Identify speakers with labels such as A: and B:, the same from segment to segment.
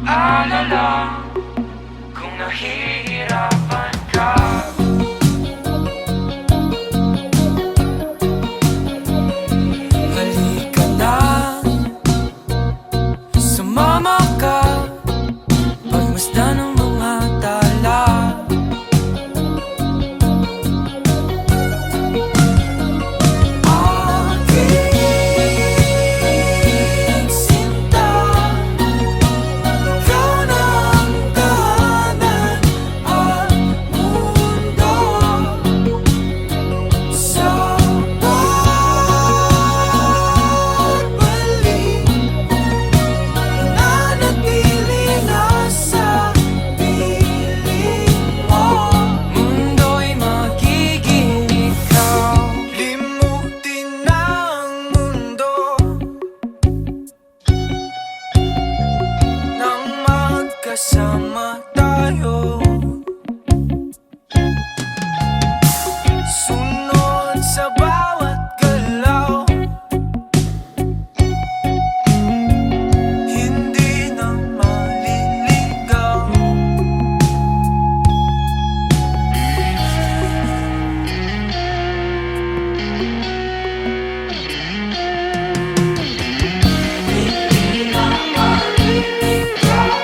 A: mag-alala kung nahihirapan ka. Halika na, sumama ka, pagmasdan ng mga tala. Aking sinta, ikaw ng tahanan at mundo. Sa pagbalik, nanatili na sa piling mo. Mundo'y magiging ikaw. Limutin na ang mundo nang magkasama tayo. Sunod sa bawat galaw, hindi na maliligaw. Hindi na maliligaw.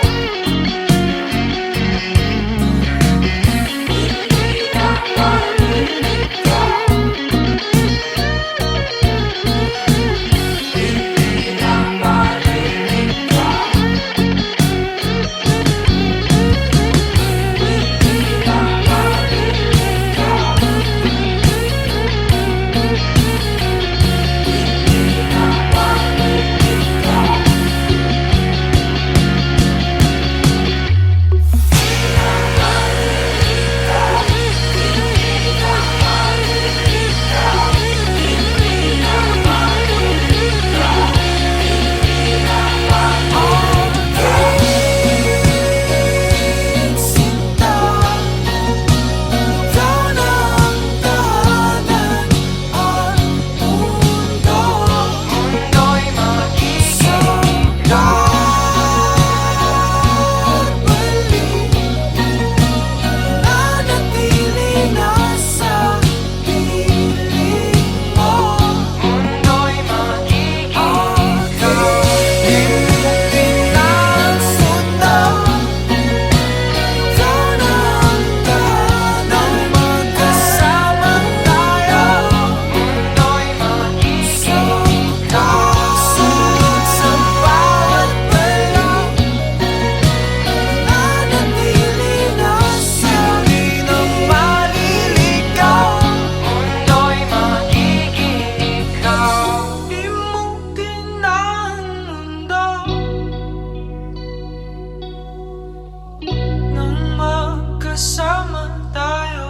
A: Hindi na maliligaw. Hindi na maliligaw. Hindi na sinta, ikaw ng tahanan at mundo. Mundo'y magiging pagbalik, nanatili na sa piling mo. Mundo'y magiging ikaw. Limutin ang sundo, ikaw ng tahanan, magkasama tayo. Mundo'y magiging ikaw. Sunod sa bawat galaw, nanatili na sa hindi na maliligaw. Mundo'y magiging ikaw. Limutin na ang mundo nang magkasama tayo.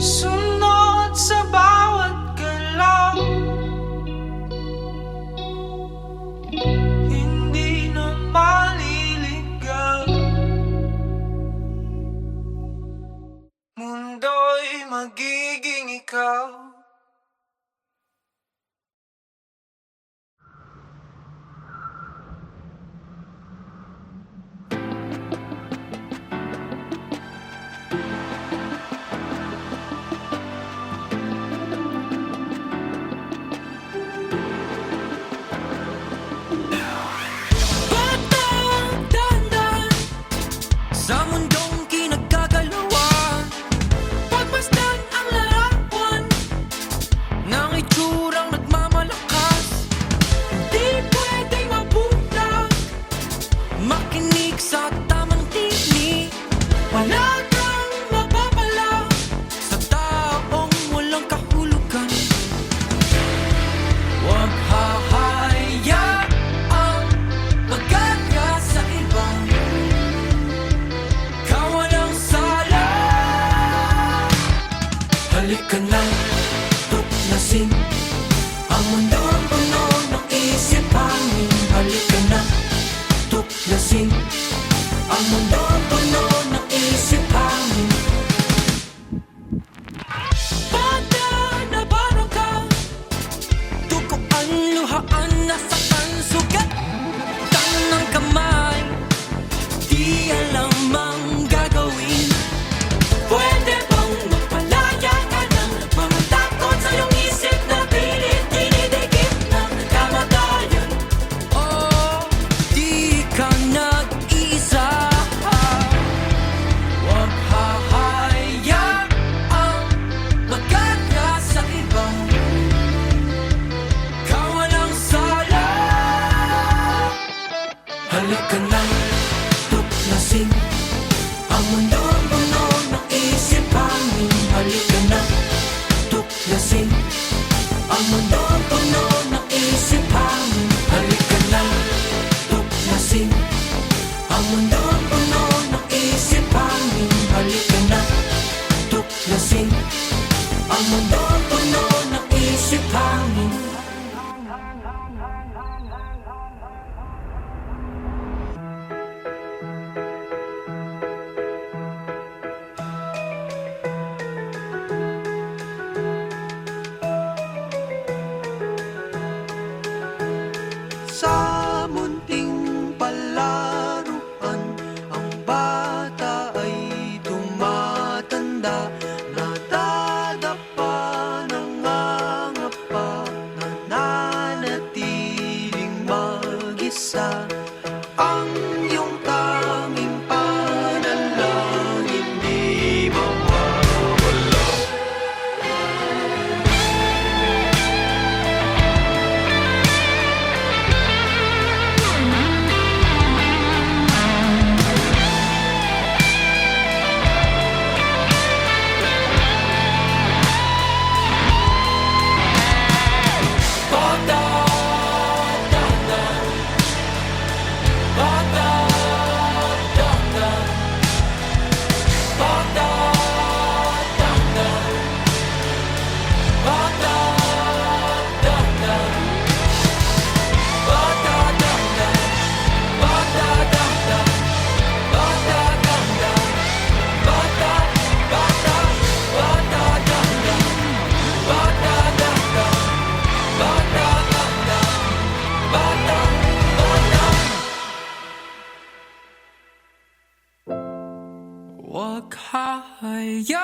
A: Sunod sa bawat galaw, hindi na maliligaw. Mundo'y magiging ikaw. Batang dandan sa mundong kinagkagalawan, pagmasdan ang larawan ng itsurang nagmamalakas. Hindi pwedeng mabulag, makinig sa tamang tinig. Wala kang mapapala sa taong walang kahulugan. Huwag hahayaang magkanya sa iba. Ikaw walang sala. Halika na, tuklasin ang mundong puno ng isip hangin. Halika na, tuklasin ang mundong puno ng isip hangin. Bata na parang ka, tukuan, luhaan, nasaktan, sugat. tuklasin ang mundo puno ng isip hangin. Halika na, tuklasin ang mundo puno ng isip hangin. Halika na, tuklasin ang mundo puno ng isip hangin.
B: Sa munting palaruan, ang bata ay tumatanda. Nadadapa, nangangapa, nananatiling mag-isa. Ang iyong tanging panalangin di mawawala.
A: Huwag hahayaang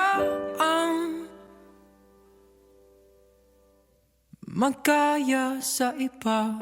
A: magkaya sa iba.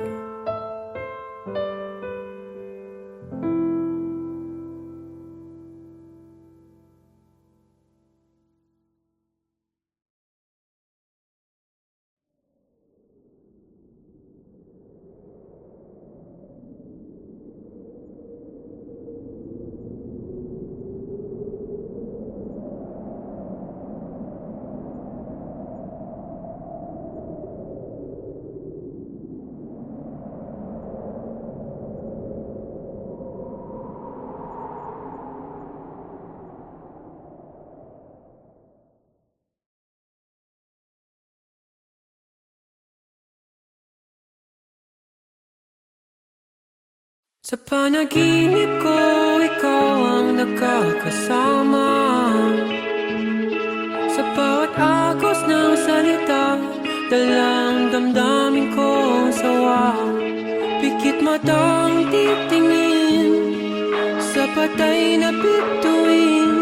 A: Sa panaginip ko, ikaw ang nakakasama. Sa bawat agos ng salita, dalang damdamin kong sawa. Pikit matang titingin sa patay na bituin.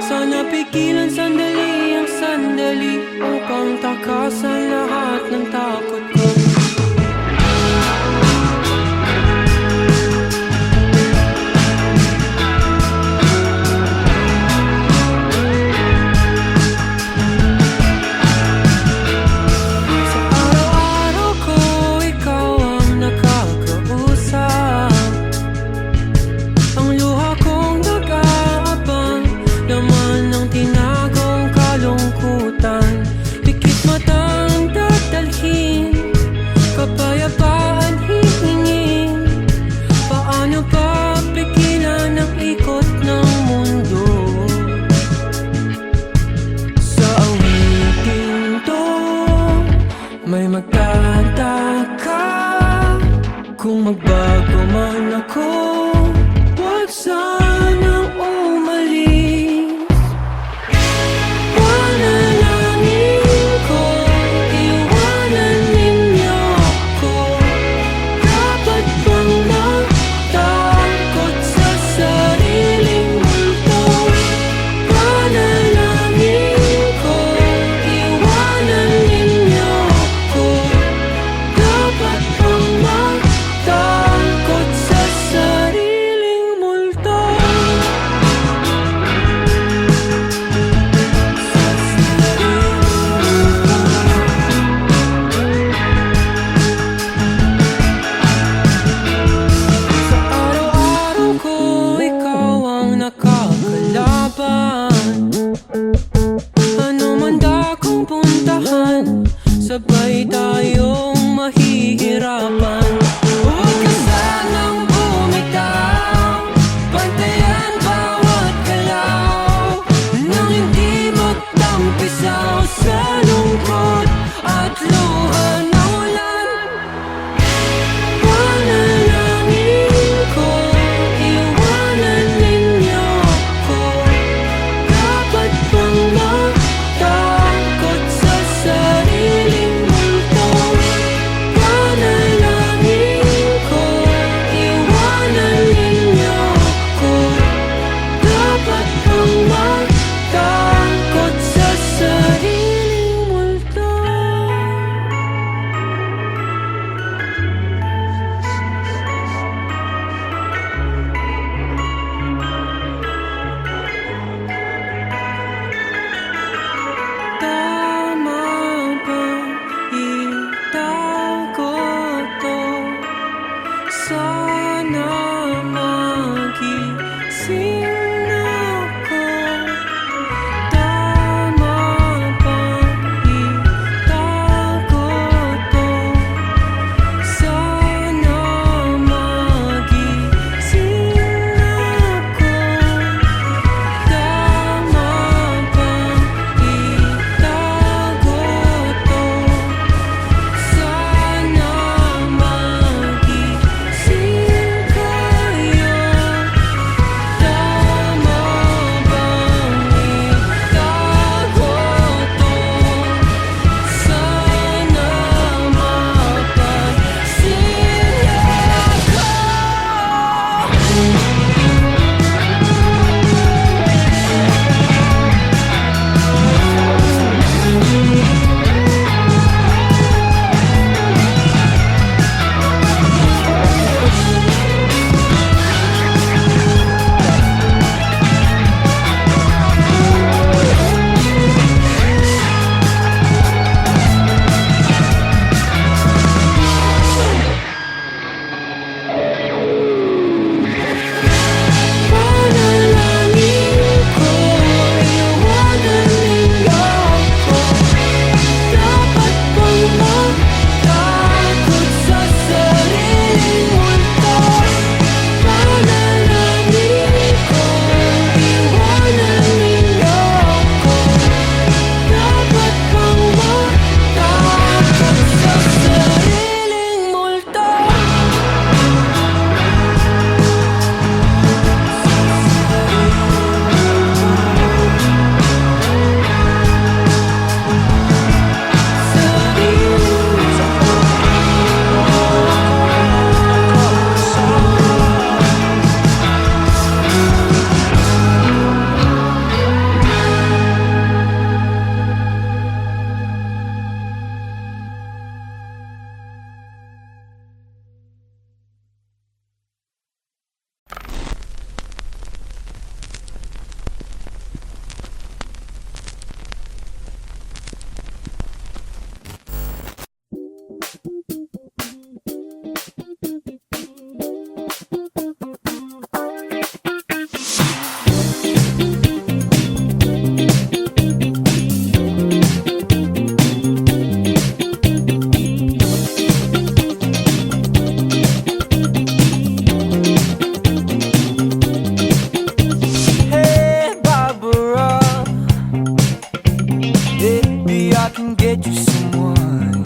A: Sana pigilan sandali ang sandali upang takasan lahat ng takot ko. May magtataka kung magbago man ako. Huwag sanang umalis. Panalangin ko, iwanan ninyo ako. Dapat bang matakot sa sariling multo? Panalangin ko, iwanan ninyo ako. Dapat bang matakot sa sariling multo? sabay tayong mahihirapan. Huwag ka sanang bumitaw, bantayan bawat galaw, nang hindi magtampisaw sa lungkot at luha ng ulan. Panalangin ko, iwanan ninyo ko. Dapat bang matakot sa sariling multo? Panalangin ko, iwanan ninyo ko. Dapat bang matakot sa sariling multo? Tama bang itago to? Sana magising ako. Tama bang itago to? Sana magising ako. Tama bang itago to? Sana magising kayo. Tama bang itago to? Sana mapagising ako. Panalangin ko, iwanan ninyo ko. Dapat bang matakot sa sariling multo? Panalangin ko, iwanan ninyo ko. Dapat bang matakot sa sariling multo? Hey Barbara, maybe I can get you someone.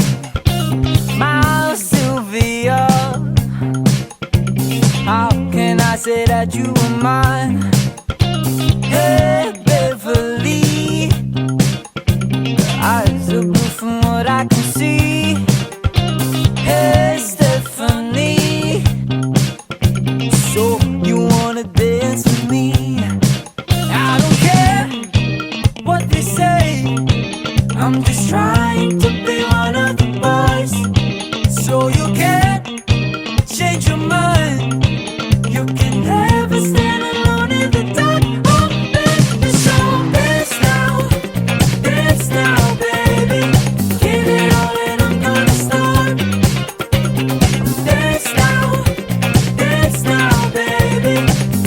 A: My Sylvia, how can I say that you are mine? Hey Beverly, your eyes are blue from what I can see. Hey Stephanie, so you wanna dance with me? I don't care what they say, I'm just trying to be one of the boys. So you can't change your mind, you can never stand alone in the dark. Oh baby, so dance now baby, give it all and I'm gonna start. Dance now baby,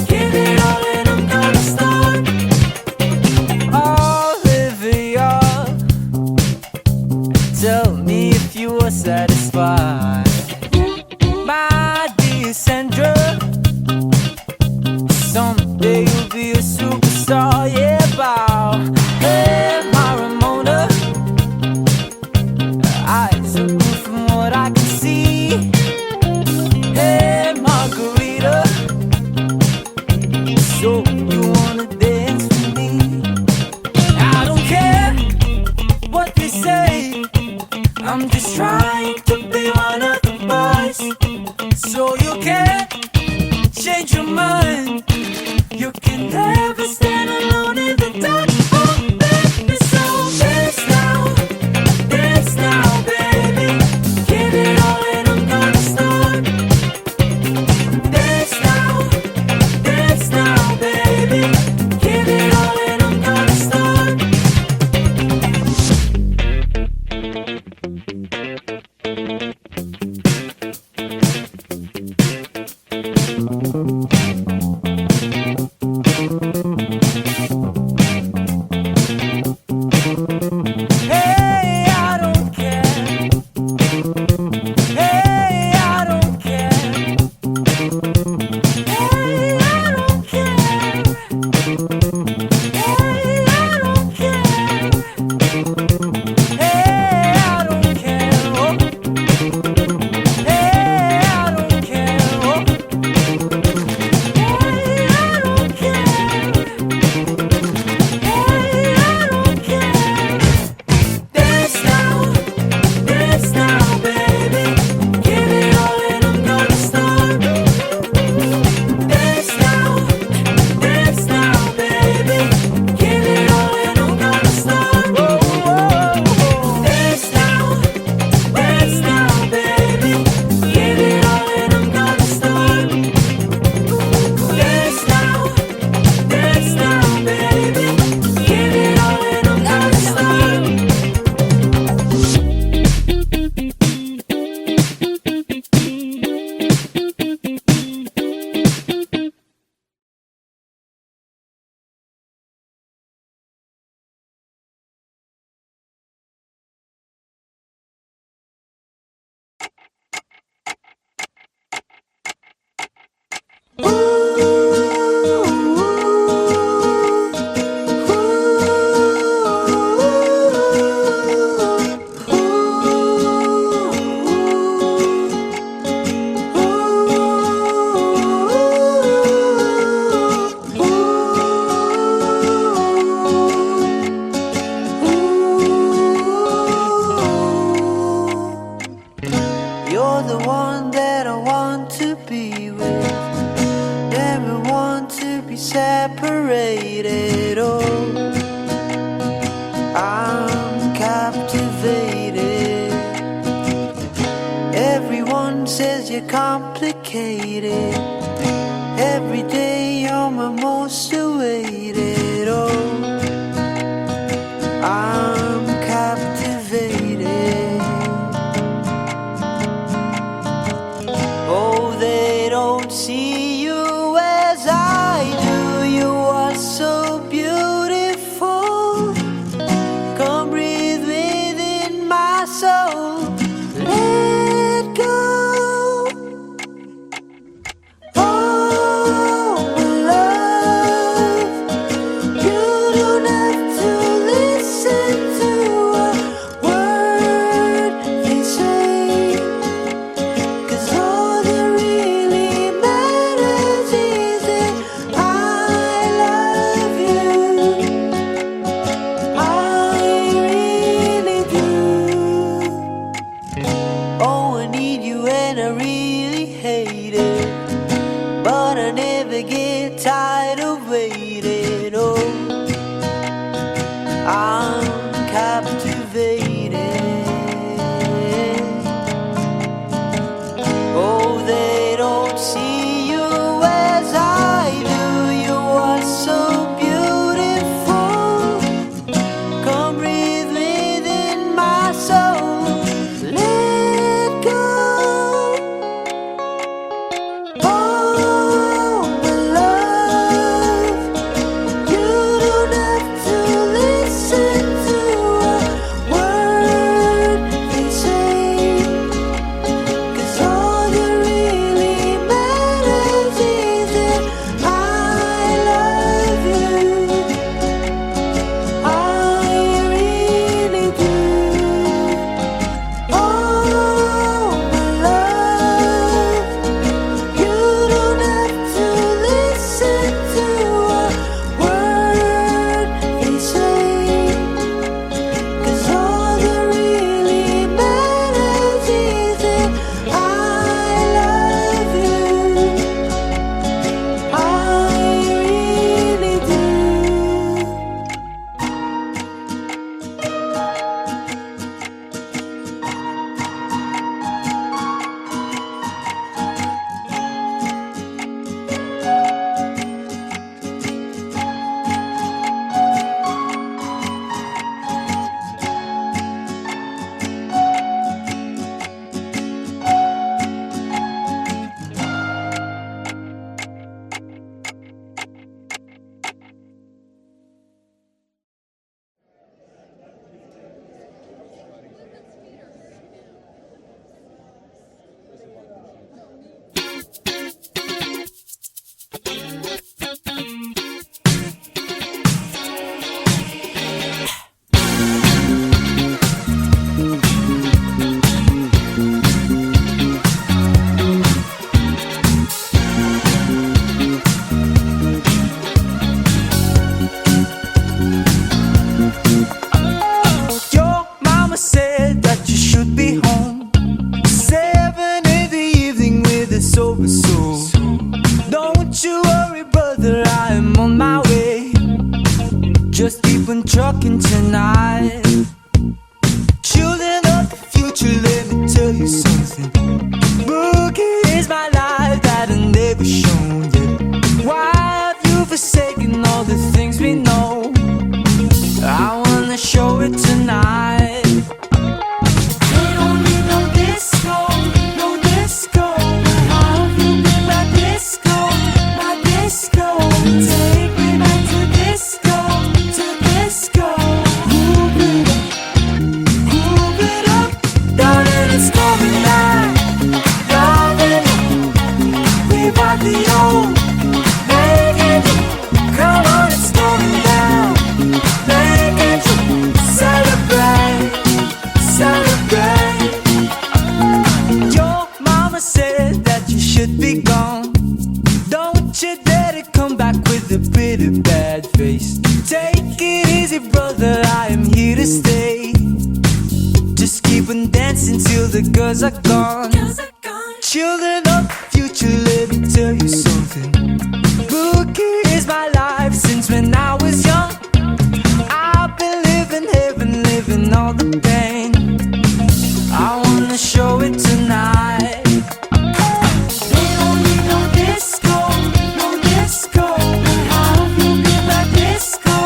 A: give it all and I'm gonna start. Olivia, Tell me if you are satisfied, my dear Sandra. Someday you'll be a superstar, yeah, bow. Hey, my Ramona, eyes are blue from what I can see. Hey, Margarita, so you wanna dance with me? I don't care what they say, I'm just trying to be one of the boys. So you can't change your mind, you can never stand alone in the dark. Oh baby, so dance now baby. Give it all and I'm gonna start. Dance now baby. Give it all and I'm gonna start. Hey, I don't care. Hey, I don't care. Hey, I don't care. Hey, I don't care. Hey, I don't care. Oh. Hey, I don't care. Oh. Hey, I don't care. Hey, I don't care. Dance now, baby. Give it all and I'm gonna start. Dance now, baby. Give it all and I'm gonna start. Whoa, whoa, whoa. Dance now, baby. Give it all and I'm gonna start. Dance now, baby. Give it all and I'm gonna start. You're the one that I want to be with. Never want to be separated. Oh, I'm captivated. Everyone says you're complicated. Every day you're my most awaited. Oh, I'm captivated. Oh, they don't see you as I do. You are so beautiful. Come breathe within my soul. Let go. Oh, my love. You don't have to listen to a word they say. 'Cause all that really matters is that I love you. I really do. Oh, I need you and I really hate it, but I never get tired of waiting. Oh, I'm captivated. Oh, they don't see you as I do. You are so beautiful. Come breathe within my soul. Let go. Oh, my love. You don't have to listen to a word and dancing till the girls are gone. Children of the future, let me tell you something. Boogie is my life since when I was young. I've been living heaven, living all the pain. I wanna show it tonight. They don't need no disco, no disco. But how you feel my disco,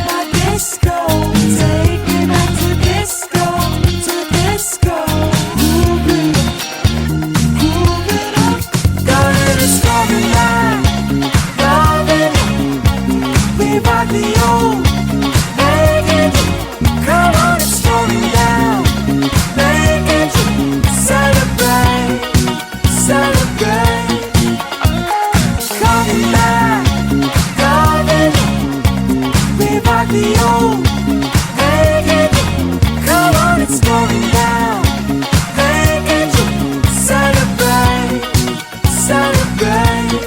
A: my disco? Take me back to disco, to disco. Move it up. Got it, it's coming back. Love it, we rock the old. Make it, come on, it's going down. Make it, celebrate, celebrate. Coming back, love it, we rock the old. Make it, come on, it's going down. Make it, celebrate, celebrate.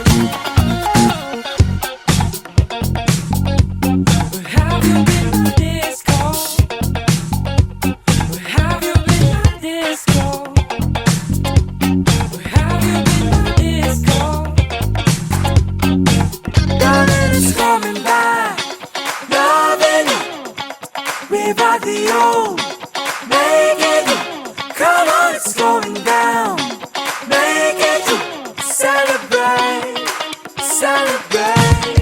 A: Where have you been, my disco? Where have you been, my disco? Where have you been, my disco? Darling, it's coming back. Loving it, we rock the old. Make it, come on, it's going down. Make it, celebrate, celebrate.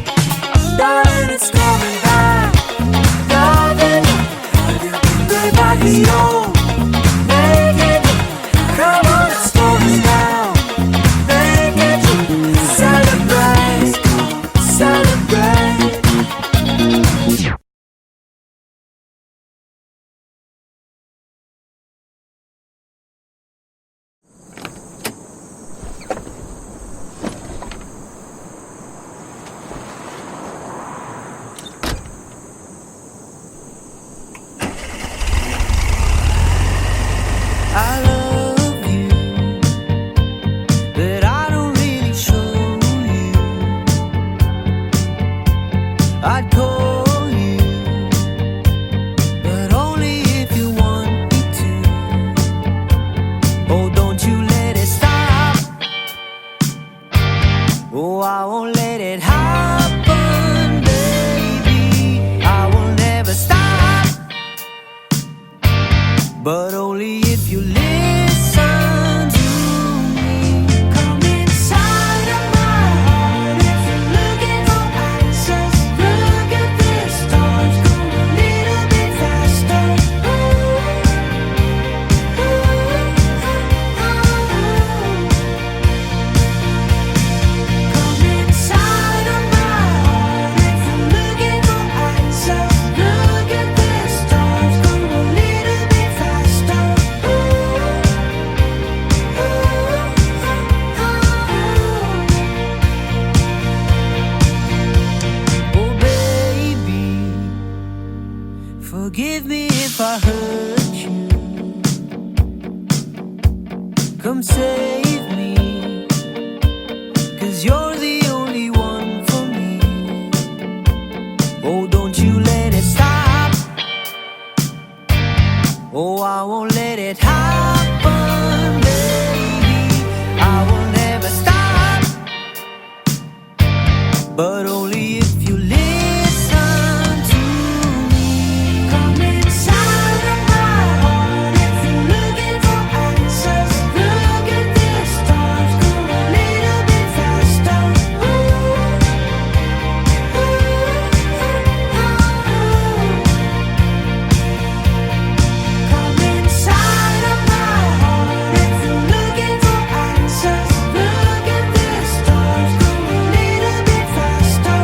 A: Darling, it's coming back. Loving it, we rock the old. Make it, come on, it's going down. Make it, celebrate, celebrate. I love you, but I don't really show you. I'd call you, but only if you want me to. Oh, don't you let it stop. Oh, I won't let it happen, baby. I will never stop, but only if you listen to me. Come inside of my heart if you're looking for answers. Look at the stars, go a little bit faster. Come inside of my heart if you're looking for answers. Look at the stars, go a little bit faster. Oh baby, forgive me if I hurt you. Come save me, 'cause you're the only one for me. Oh, don't you let it stop. Oh, I won't let it happen, baby. I will never stop, but only if you listen to me. Come inside of my heart if you're looking for answers. Look at the stars, go a little bit faster. Come inside of my heart if you're looking for answers. Look at the stars, go a little bit faster.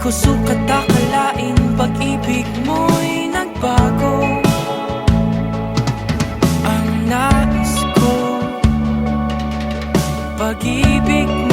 A: ko sukat akalain pag-ibig mo'y nagbago. Ang nais ko, pag-ibig